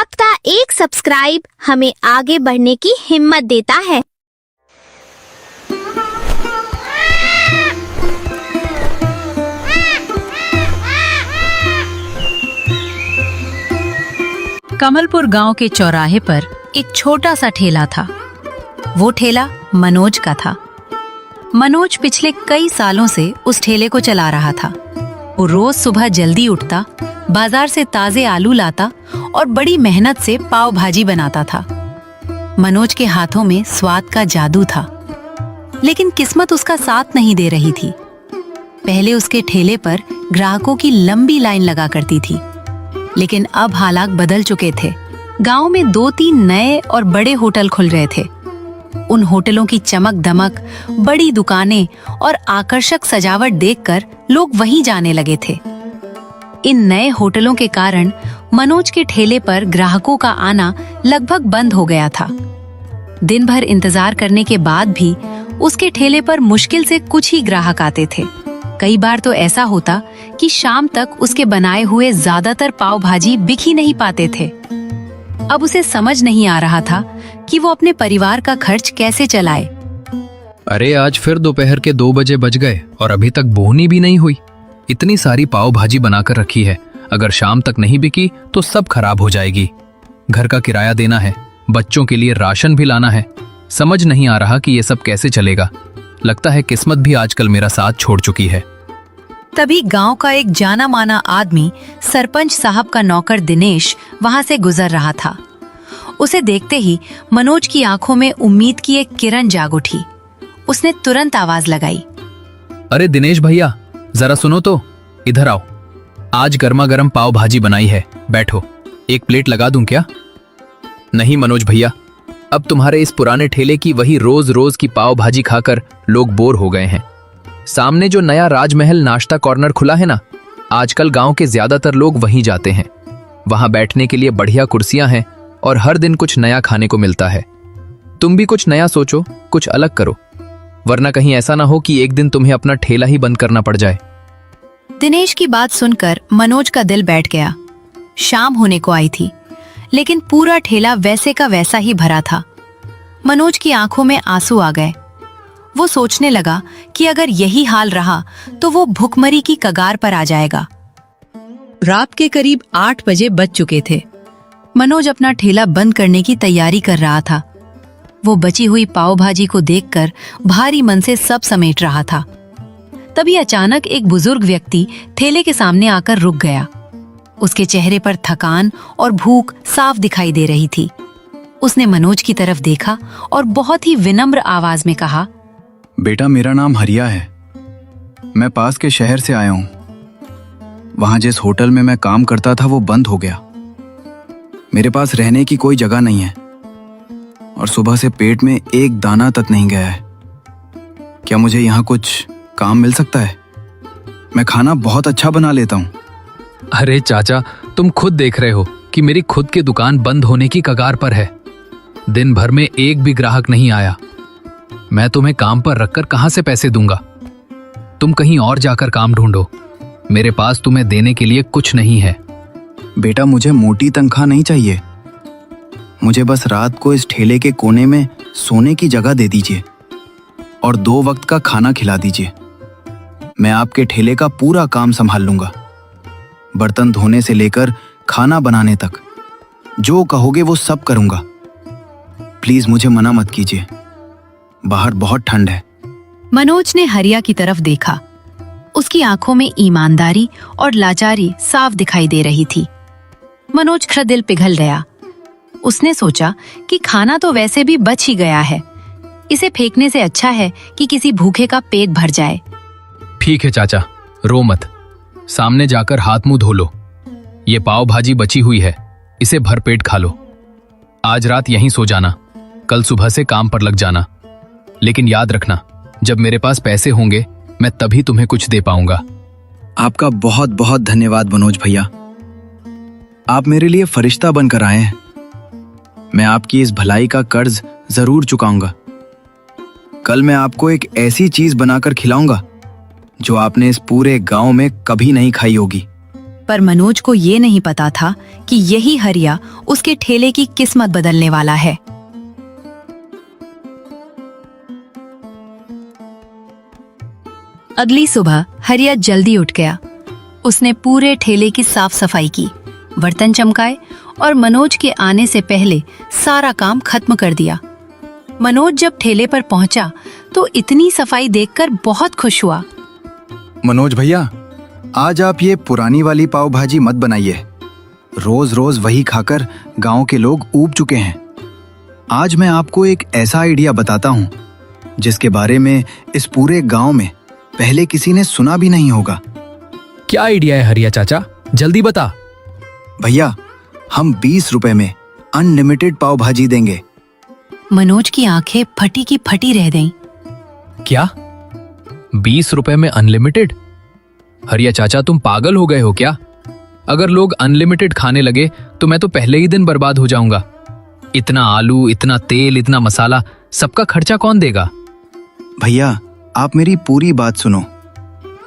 आपका एक सब्सक्राइब हमें आगे बढ़ने की हिम्मत देता है। कमलपुर गांव के चौराहे पर एक छोटा सा ठेला था। वो ठेला मनोज का था। मनोज पिछले कई सालों से उस ठेले को चला रहा था। वो रोज सुबह जल्दी उठता, बाजार से ताजे आलू लाता और बड़ी मेहनत से पाव भाजी बनाता था। मनोज के हाथों में स्वाद का जादू था, लेकिन किस्मत उसका साथ नहीं दे रही थी। पहले उसके ठेले पर ग्राहकों की लंबी लाइन लगा करती थी, लेकिन अब हालात बदल चुके थे। गांव में 2-3 नए और बड़े होटल खुल रहे थे। उन होटलों की चमक दमक, बड़ी दुकानें और आकर्षक सजावट देखकर लोग वहीं जाने लगे थे। इन नए होटलों के कारण मनोज के ठेले पर ग्राहकों का आना लगभग बंद हो गया था। दिन भर इंतजार करने के बाद भी उसके ठेले पर मुश्किल से कुछ ही ग्राहक आते थे। कई बार तो ऐसा होता कि शाम तक उसके बनाए हुए ज्यादातर पाव भाजी बिक ही नहीं पाते थे। अब उसे समझ नहीं आ रहा था कि वो अपने परिवार का खर्च कैसे चलाए। अरे आज फिर दोपहर के 2 बजे बज गए और अभी तक बोहनी भी नहीं हुई। इतनी सारी पाव भाजी बनाकर रखी है, अगर शाम तक नहीं बिकी तो सब खराब हो जाएगी। घर का किराया देना है, बच्चों के लिए राशन भी लाना है। समझ नहीं आ रहा कि ये सब कैसे चलेगा। लगता है किस्मत भी आजकल मेरा साथ छोड़ चुकी है। तभी गांव का एक जाना माना आदमी, सरपंच साहब का नौकर दिनेश, वहां से गुजर रहा था। उसे देखते ही मनोज की आंखों में उम्मीद की एक किरण जाग उठी। उसने तुरंत आवाज लगाई, अरे दिनेश भैया, जरा सुनो तो, इधर आओ। आज गर्मा गर्म पाव भाजी बनाई है, बैठो, एक प्लेट लगा दूं क्या? नहीं मनोज भैया, अब तुम्हारे इस पुराने ठेले की वही रोज रोज की पाव भाजी खाकर लोग बोर हो गए हैं। सामने जो नया राजमहल नाश्ता कॉर्नर खुला है ना, आजकल गांव के ज्यादातर लोग वहीं जाते हैं। वहां बैठने के लिए बढ़िया कुर्सियां हैं और हर दिन कुछ नया खाने को मिलता है। तुम भी कुछ नया सोचो, कुछ अलग करो, वरना कहीं ऐसा ना हो कि एक दिन तुम्हें अपना ठेला ही बंद करना पड़ जाए। दिनेश की बात सुनकर मनोज का दिल बैठ गया। शाम होने को आई थी, लेकिन पूरा ठेला वैसे का वैसा ही भरा था। मनोज की आंखों में आंसू आ गए। वो सोचने लगा कि अगर यही हाल रहा तो वो भुखमरी की कगार पर आ जाएगा। रात के करीब 8 बजे बज चुके थे। मनोज अपना ठेला बंद करने की तैयारी कर रहा था। वो बची हुई पाव भाजी को देखकर भारी मन से सब समेट रहा था। तभी अचानक एक बुजुर्ग व्यक्ति ठेले के सामने आकर रुक गया। उसके चेहरे पर थकान और भूख साफ दिखाई दे रही थी। उसने मनोज की तरफ देखा और बहुत ही विनम्र आवाज में कहा, बेटा, मेरा नाम हरिया है। मैं पास के शहर से आया हूँ। वहां जिस होटल में मैं काम करता था वो बंद हो गया। मेरे पास रहने की कोई जगह नहीं है और सुबह से पेट में एक दाना तक नहीं गया है। क्या मुझे यहाँ कुछ काम मिल सकता है? मैं खाना बहुत अच्छा बना लेता हूँ। अरे चाचा, तुम खुद देख रहे हो कि मेरी खुद की दुकान बंद होने की कगार पर है। दिन भर में एक भी ग्राहक नहीं आया। मैं तुम्हें काम पर रखकर कहां से पैसे दूंगा? तुम कहीं और जाकर काम ढूंढो। मेरे पास तुम्हें देने के लिए कुछ नहीं है। बेटा, मुझे मोटी तनख्वाह नहीं चाहिए। मुझे बस रात को इस ठेले के कोने में सोने की जगह दे दीजिए और 2 वक्त का खाना खिला दीजिए। मैं आपके ठेले का पूरा काम संभाल लूंगा, बर्तन धोने से लेकर खाना बनाने तक। जो कहोगे वो सब करूंगा। प्लीज मुझे मना मत कीजिए, बाहर बहुत ठंड है। मनोज ने हरिया की तरफ देखा। उसकी आंखों में ईमानदारी और लाचारी साफ दिखाई दे रही थी। मनोज का दिल पिघल गया। उसने सोचा कि खाना तो वैसे भी बच ही गया है, इसे फेंकने से अच्छा है कि किसी भूखे का पेट भर जाए। ठीक है चाचा, रो मत, सामने जाकर हाथ मुंह धो लो। ये पाव भाजी बची हुई है, इसे भरपेट खा लो। आज रात यहीं सो जाना, कल सुबह से काम पर लग जाना। लेकिन याद रखना, जब मेरे पास पैसे होंगे मैं तभी तुम्हें कुछ दे पाऊंगा। आपका बहुत बहुत धन्यवाद मनोज भैया। आप मेरे लिए फरिश्ता बनकर आए हैं। मैं आपकी इस भलाई का कर्ज जरूर चुकाऊंगा। कल मैं आपको एक ऐसी चीज बनाकर खिलाऊंगा जो आपने इस पूरे गांव में कभी नहीं खाई होगी। पर मनोज को ये नहीं पता था कि यही हरिया उसके ठेले की किस्मत बदलने वाला है। अगली सुबह हरिया जल्दी उठ गया। उसने पूरे ठेले की साफ सफाई की, बर्तन चमकाए और मनोज के आने से पहले सारा काम खत्म कर दिया। मनोज जब ठेले पर पहुंचा तो इतनी सफाई देखकर बहुत खुश हुआ। मनोज भैया, आज आप ये पुरानी वाली पाव भाजी मत बनाइए। रोज रोज वही खाकर गांव के लोग ऊब चुके हैं। आज मैं आपको एक ऐसा आइडिया बताता हूँ जिसके बारे में इस पूरे गांव में पहले किसी ने सुना भी नहीं होगा। क्या आइडिया है हरिया चाचा, जल्दी बता। भैया, हम 20 रुपए में अनलिमिटेड पाव भाजी देंगे। मनोज की आंखें फटी की फटी रह गईं। क्या 20 रुपए में अनलिमिटेड? हरिया चाचा, तुम पागल हो गए हो क्या? अगर लोग अनलिमिटेड खाने लगे तो मैं तो पहले ही दिन बर्बाद हो जाऊंगा। इतना आलू, इतना तेल, इतना मसाला, सबका खर्चा कौन देगा? भैया, आप मेरी पूरी बात सुनो।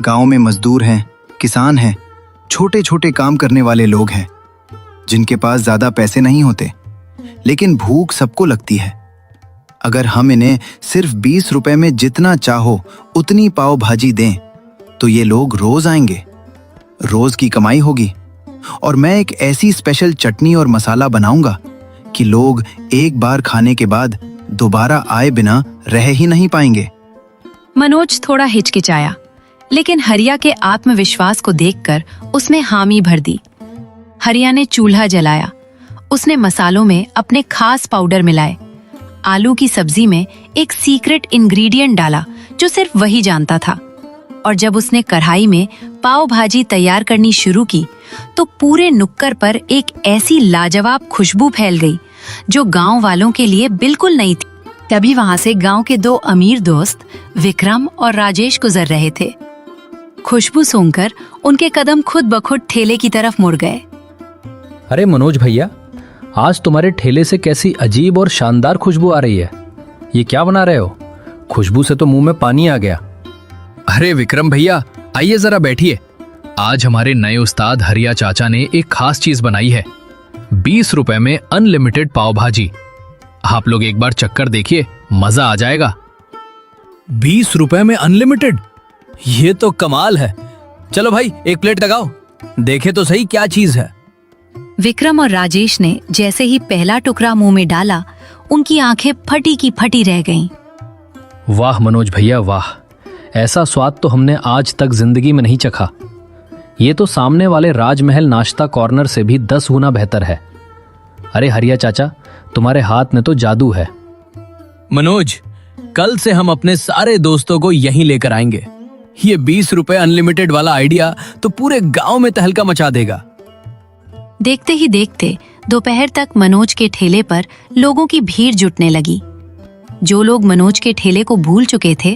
गांव में मजदूर हैं, किसान हैं, छोटे छोटे काम करने वाले लोग हैं जिनके पास ज्यादा पैसे नहीं होते, लेकिन भूख सबको लगती है। अगर हम इन्हें सिर्फ 20 रुपए में जितना चाहो उतनी पाव भाजी दें तो ये लोग रोज आएंगे, रोज की कमाई होगी। और मैं एक ऐसी स्पेशल चटनी और मसाला बनाऊंगा कि लोग एक बार खाने के बाद दोबारा आए बिना रह ही नहीं पाएंगे। मनोज थोड़ा हिचकिचाया, लेकिन हरिया के आत्मविश्वास को देखकर उसने हामी भर दी। हरिया ने चूल्हा जलाया। उसने मसालों में अपने खास पाउडर मिलाए। आलू की सब्जी में एक सीक्रेट इंग्रेडिएंट डाला जो सिर्फ वही जानता था। और जब उसने कढ़ाई में पाव भाजी तैयार करनी शुरू की तो पूरे नुक्कड़ पर एक ऐसी लाजवाब खुशबू फैल गई जो गांव वालों के लिए बिल्कुल नई थी। तभी वहां से गांव के 2 अमीर दोस्त विक्रम और राजेश गुजर रहे थे। खुशबू सूंघकर उनके कदम खुद ब खुद ठेले की तरफ मुड़ गए। अरे मनोज भैया, आज तुम्हारे ठेले से कैसी अजीब और शानदार खुशबू आ रही है। ये क्या बना रहे हो? खुशबू से तो मुंह में पानी आ गया। अरे विक्रम भैया, आइए जरा बैठिए। आज हमारे नए उस्ताद हरिया चाचा ने एक खास चीज बनाई है, 20 रुपए में अनलिमिटेड पाव भाजी। आप लोग एक बार चक्कर देखिए, मजा आ जाएगा। 20 रुपए में अनलिमिटेड? ये तो कमाल है। चलो भाई, एक प्लेट लगाओ, देखे तो सही क्या चीज है। विक्रम और राजेश ने जैसे ही पहला टुकड़ा मुंह में डाला, उनकी आंखें फटी की फटी रह गईं। वाह मनोज भैया वाह, ऐसा स्वाद तो हमने आज तक जिंदगी में नहीं चखा। ये तो सामने वाले राजमहल नाश्ता कॉर्नर से भी 10 गुना बेहतर है। अरे हरिया चाचा, तुम्हारे हाथ में तो जादू है। मनोज, कल से हम अपने सारे दोस्तों को यहीं लेकर आएंगे। ये 20 रुपए अनलिमिटेड वाला आइडिया तो पूरे गांव में तहलका मचा देगा। देखते ही देखते दोपहर तक मनोज के ठेले पर लोगों की भीड़ जुटने लगी। जो लोग मनोज के ठेले को भूल चुके थे,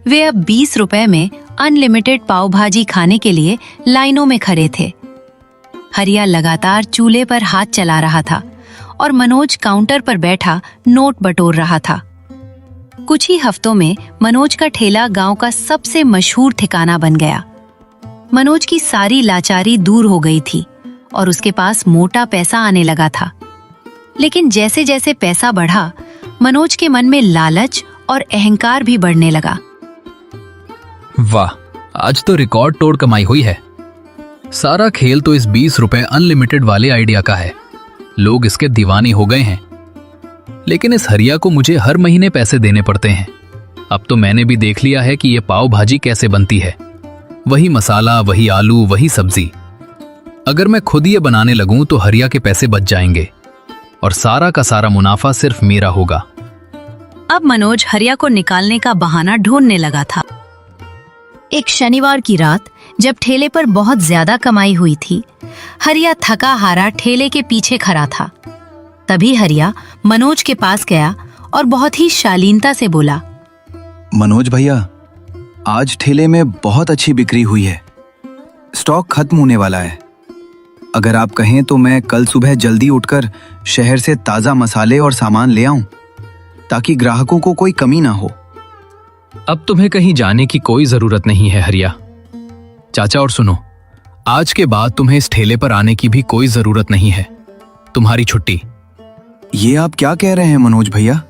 वे अब 20 रुपए में अनलिमिटेड पाव भाजी खाने के लिए लाइनों में खड़े थे। हरिया लगातार चूल्हे पर हाथ चला रहा था और मनोज काउंटर पर बैठा नोट बटोर रहा था। कुछ ही हफ्तों में मनोज का ठेला गांव का सबसे मशहूर ठिकाना बन गया। मनोज की सारी लाचारी दूर हो गई थी और उसके पास मोटा पैसा आने लगा था। लेकिन जैसे जैसे पैसा बढ़ा, मनोज के मन में लालच और अहंकार भी बढ़ने लगा। वाह, आज तो रिकॉर्ड तोड़ कमाई हुई है। सारा खेल तो इस 20 रुपए अनलिमिटेड वाले आइडिया का है। लोग इसके दीवाने हो गए हैं। लेकिन इस हरिया को मुझे हर महीने पैसे देने पड़ते हैं। अब तो मैंने भी देख लिया है कि ये पाव भाजी कैसे बनती है। वही मसाला, वही आलू, वही सब्जी। अगर मैं खुद ये बनाने लगूं तो हरिया के पैसे बच जाएंगे और सारा का सारा मुनाफा सिर्फ मेरा होगा। अब मनोज हरिया को निकालने का बहाना ढूंढने लगा था। एक शनिवार की रात जब ठेले पर बहुत ज्यादा कमाई हुई थी, हरिया थका हारा ठेले के पीछे खड़ा था। तभी हरिया मनोज के पास गया और बहुत ही शालीनता से बोला, मनोज भैया, आज ठेले में बहुत अच्छी बिक्री हुई है। स्टॉक खत्म होने वाला है। अगर आप कहें तो मैं कल सुबह जल्दी उठकर शहर से ताज़ा मसाले और सामान ले आऊं, ताकि ग्राहकों को कोई कमी ना हो। अब तुम्हें कहीं जाने की कोई जरूरत नहीं है हरिया चाचा। और सुनो, आज के बाद तुम्हें इस ठेले पर आने की भी कोई जरूरत नहीं है। तुम्हारी छुट्टी। ये आप क्या कह रहे हैं मनोज भैया?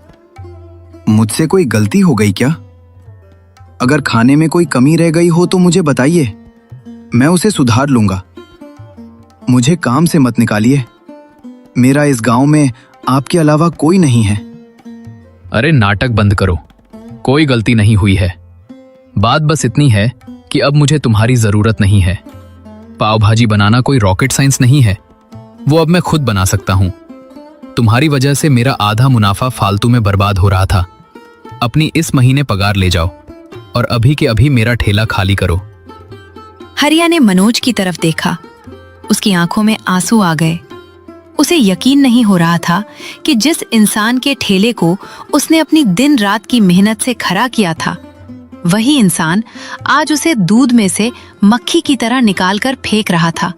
मुझसे कोई गलती हो गई क्या? अगर खाने में कोई कमी रह गई हो तो मुझे बताइए, मैं उसे सुधार लूंगा। मुझे काम से मत निकालिए। मेरा इस गांव में आपके अलावा कोई नहीं है। अरे नाटक बंद करो, कोई गलती नहीं हुई है। बात बस इतनी है कि अब मुझे तुम्हारी जरूरत नहीं है। पाव भाजी बनाना कोई रॉकेट साइंस नहीं है, वो अब मैं खुद बना सकता हूं। तुम्हारी वजह से मेरा आधा मुनाफा फालतू में बर्बाद हो रहा था। अपनी इस महीने पगार ले जाओ और अभी के अभी मेरा ठेला खाली करो। हरिया ने मनोज की तरफ देखा। उसकी आंखों में आंसू आ गए। उसे यकीन नहीं हो रहा था कि जिस इंसान के ठेले को उसने अपनी दिन रात की मेहनत से खड़ा किया था, वही इंसान आज उसे दूध में से मक्खी की तरह निकालकर फेंक रहा था।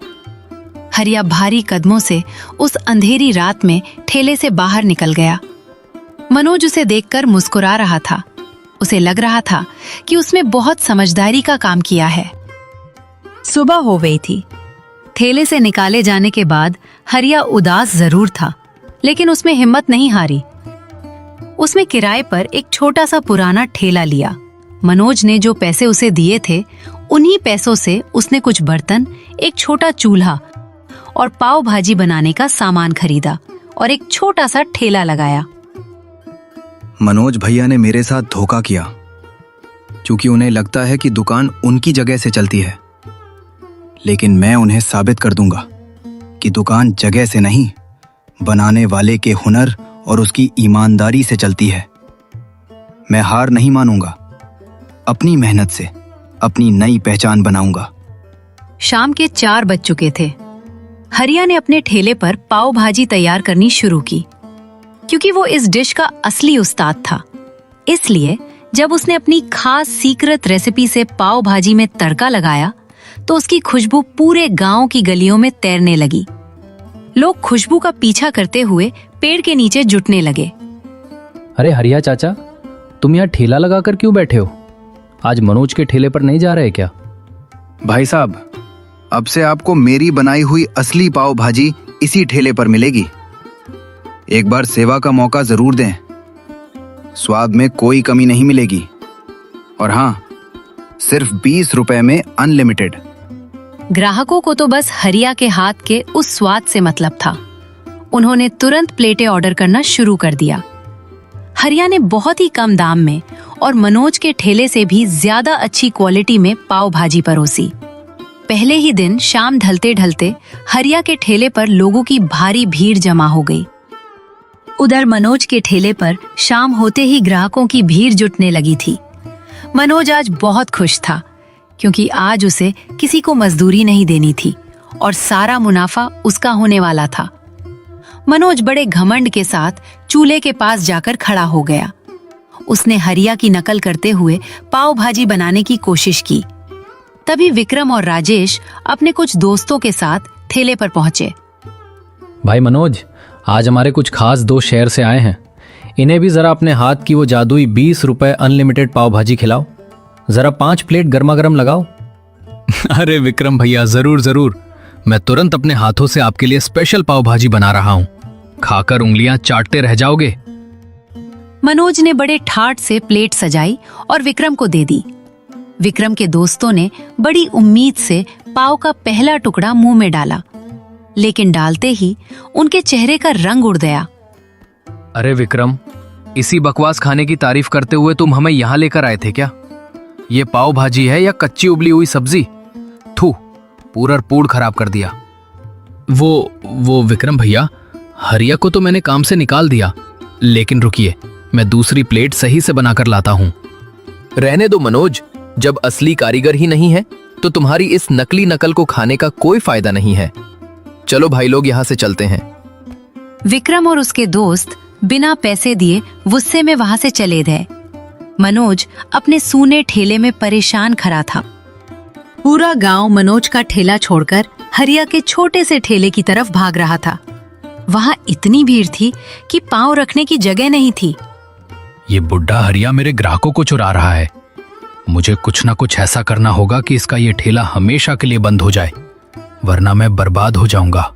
हरिया भारी कदमों से उस अंधेरी रात में ठेले से बाहर निकल गया। मनोज उसे देखकर मुस्कुरा रहा था। उसे लग रहा था कि उसने बहुत समझदारी का काम किया है। सुबह हो गई थी। ठेले से निकाले जाने के बाद हरिया उदास जरूर था, लेकिन उसमें हिम्मत नहीं हारी। उसने किराए पर एक छोटा सा पुराना ठेला लिया। मनोज ने जो पैसे उसे दिए थे, उन्हीं पैसों से उसने कुछ बर्तन, एक छोटा चूल्हा और पाव भाजी बनाने का सामान खरीदा और एक छोटा सा ठेला लगाया। मनोज भैया ने मेरे साथ धोखा किया, क्योंकि उन्हें लगता है कि दुकान उनकी जगह से चलती है। लेकिन मैं उन्हें साबित कर दूंगा कि दुकान जगह से नहीं, बनाने वाले के हुनर और उसकी ईमानदारी से चलती है। मैं हार नहीं मानूंगा। अपनी मेहनत से अपनी नई पहचान बनाऊंगा। शाम के 4 बज चुके थे। हरिया ने अपने ठेले पर पाव भाजी तैयार करनी शुरू की, क्योंकि वो इस डिश का असली उस्ताद था। इसलिए जब उसने अपनी खास सीक्रेट रेसिपी से पाव भाजी में तड़का लगाया, तो उसकी खुशबू पूरे गांव की गलियों में तैरने लगी। लोग खुशबू का पीछा करते हुए पेड़ के नीचे जुटने लगे। अरे हरिया चाचा, तुम यहाँ ठेला लगाकर क्यों बैठे हो? आज मनोज के ठेले पर नहीं जा रहे क्या? भाई साहब, अब से आपको मेरी बनाई हुई असली पाव भाजी इसी ठेले पर मिलेगी। एक बार सेवा का मौका जरूर दें। स्वाद में कोई कमी नहीं मिलेगी। और हाँ, सिर्फ 20 रुपए में अनलिमिटेड। ग्राहकों को तो बस हरिया के हाथ के उस स्वाद से मतलब था। उन्होंने तुरंत प्लेटें ऑर्डर करना शुरू कर दिया। हरिया ने बहुत ही कम दाम में और मनोज के ठेले से भी ज्यादा अच्छी क्वालिटी में पाव भाजी परोसी। पहले ही दिन शाम ढलते ढलते हरिया के ठेले पर लोगों की भारी भीड़ जमा हो गई। उधर मनोज के ठेले पर शाम होते ही ग्राहकों की भीड़ जुटने लगी थी। मनोज आज बहुत खुश था, क्योंकि आज उसे किसी को मजदूरी नहीं देनी थी और सारा मुनाफा उसका होने वाला था। मनोज बड़े घमंड के साथ चूल्हे के पास जाकर खड़ा हो गया। उसने हरिया की नकल करते हुए पाव भाजी बनाने की कोशिश की। तभी विक्रम और राजेश अपने कुछ दोस्तों के साथ ठेले पर पहुंचे। भाई मनोज, आज हमारे कुछ खास दोस्त शहर से आए हैं। इन्हें भी जरा अपने हाथ की वो जादुई 20 रुपए अनलिमिटेड पाव भाजी खिलाओ। जरा 5 प्लेट गर्मा गर्म लगाओ। अरे विक्रम भैया, जरूर जरूर। मैं तुरंत अपने हाथों से आपके लिए स्पेशल पाव भाजी बना रहा हूं। खाकर उंगलियां चाटते रह जाओगे। मनोज ने बड़े ठाट से प्लेट सजाई और विक्रम को दे दी। विक्रम के दोस्तों ने बड़ी उम्मीद से पाव का पहला टुकड़ा मुंह में डाला, लेकिन डालते ही उनके चेहरे का रंग उड़ गया। अरे विक्रम, इसी बकवास खाने की तारीफ करते हुए तुम हमें यहाँ लेकर आए थे क्या? ये पाव भाजी है या कच्ची उबली हुई सब्जी? थू, पूरा पूड़ खराब कर दिया। वो विक्रम भैया, हरिया को तो मैंने काम से निकाल दिया, लेकिन रुकिए, मैं दूसरी प्लेट सही से बनाकर लाता हूं। रहने दो मनोज, जब असली कारीगर ही नहीं है तो तुम्हारी इस नकली नकल को खाने का कोई फायदा नहीं है। चलो भाई लोग, यहाँ से चलते हैं। विक्रम और उसके दोस्त बिना पैसे दिए गुस्से में वहां से चले गए। मनोज अपने सूने ठेले में परेशान खड़ा था। पूरा गांव मनोज का ठेला छोड़कर हरिया के छोटे से ठेले की तरफ भाग रहा था। वहां इतनी भीड़ थी कि पांव रखने की जगह नहीं थी। ये बुड्ढा हरिया मेरे ग्राहकों को चुरा रहा है। मुझे कुछ ना कुछ ऐसा करना होगा कि इसका ये ठेला हमेशा के लिए बंद हो जाए। वरना मैं बर्बाद हो जाऊंगा।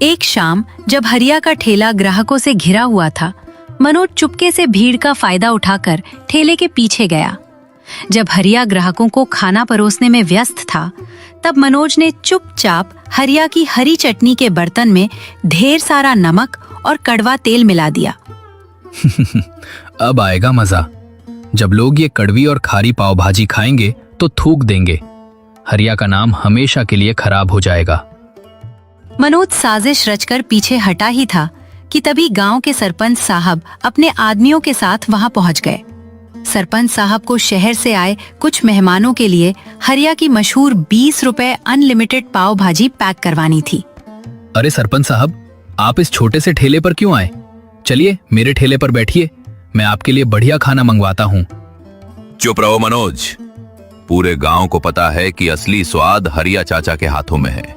एक शाम जब हरिया का ठेला ग्राहकों से घिरा हुआ था, मनोज चुपके से भीड़ का फायदा उठाकर ठेले के पीछे गया। जब हरिया ग्राहकों को खाना परोसने में व्यस्त था, तब मनोज ने चुपचाप हरिया की हरी चटनी के बर्तन में ढेर सारा नमक और कड़वा तेल मिला दिया। अब आएगा मजा। जब लोग ये कड़वी और खारी पाव भाजी खाएंगे तो थूक देंगे। हरिया का नाम हमेशा के लिए खराब हो जाएगा। मनोज साजिश रचकर पीछे हटा ही था कि तभी गांव के सरपंच साहब अपने आदमियों के साथ वहां पहुंच गए। सरपंच साहब को शहर से आए कुछ मेहमानों के लिए हरिया की मशहूर 20 रुपए अनलिमिटेड पाव भाजी पैक करवानी थी। अरे सरपंच साहब, आप इस छोटे से ठेले पर क्यों आए? चलिए मेरे ठेले पर बैठिए, मैं आपके लिए बढ़िया खाना मंगवाता हूँ। चुप रहो मनोज। पूरे गांव को पता है कि असली स्वाद हरिया चाचा के हाथों में है।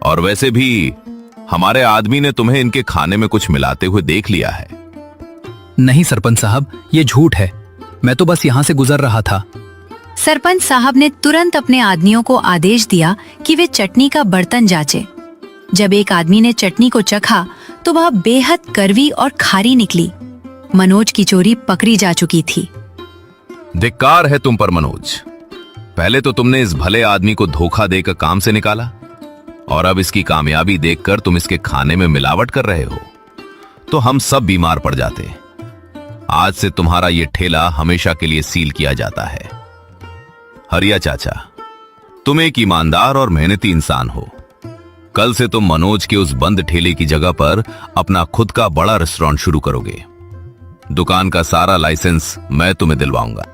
और वैसे भी हमारे आदमी ने तुम्हें इनके खाने में कुछ मिलाते हुए देख लिया है। नहीं सरपंच साहब, ये झूठ है। मैं तो बस यहाँ से गुजर रहा था। सरपंच साहब ने तुरंत अपने आदमियों को आदेश दिया कि वे चटनी का बर्तन जांचे। जब एक आदमी ने चटनी को चखा तो वह बेहद कड़वी और खारी निकली। मनोज की चोरी पकड़ी जा चुकी थी। धिक्कार है तुम पर मनोज। पहले तो तुमने इस भले आदमी को धोखा देकर काम से निकाला, और अब इसकी कामयाबी देखकर तुम इसके खाने में मिलावट कर रहे हो, तो हम सब बीमार पड़ जाते। आज से तुम्हारा ये ठेला हमेशा के लिए सील किया जाता है। हरिया चाचा, तुम एक ईमानदार और मेहनती इंसान हो। कल से तुम मनोज के उस बंद ठेले की जगह पर अपना खुद का बड़ा रेस्टोरेंट शुरू करोगे। दुकान का सारा लाइसेंस मैं तुम्हें दिलवाऊंगा।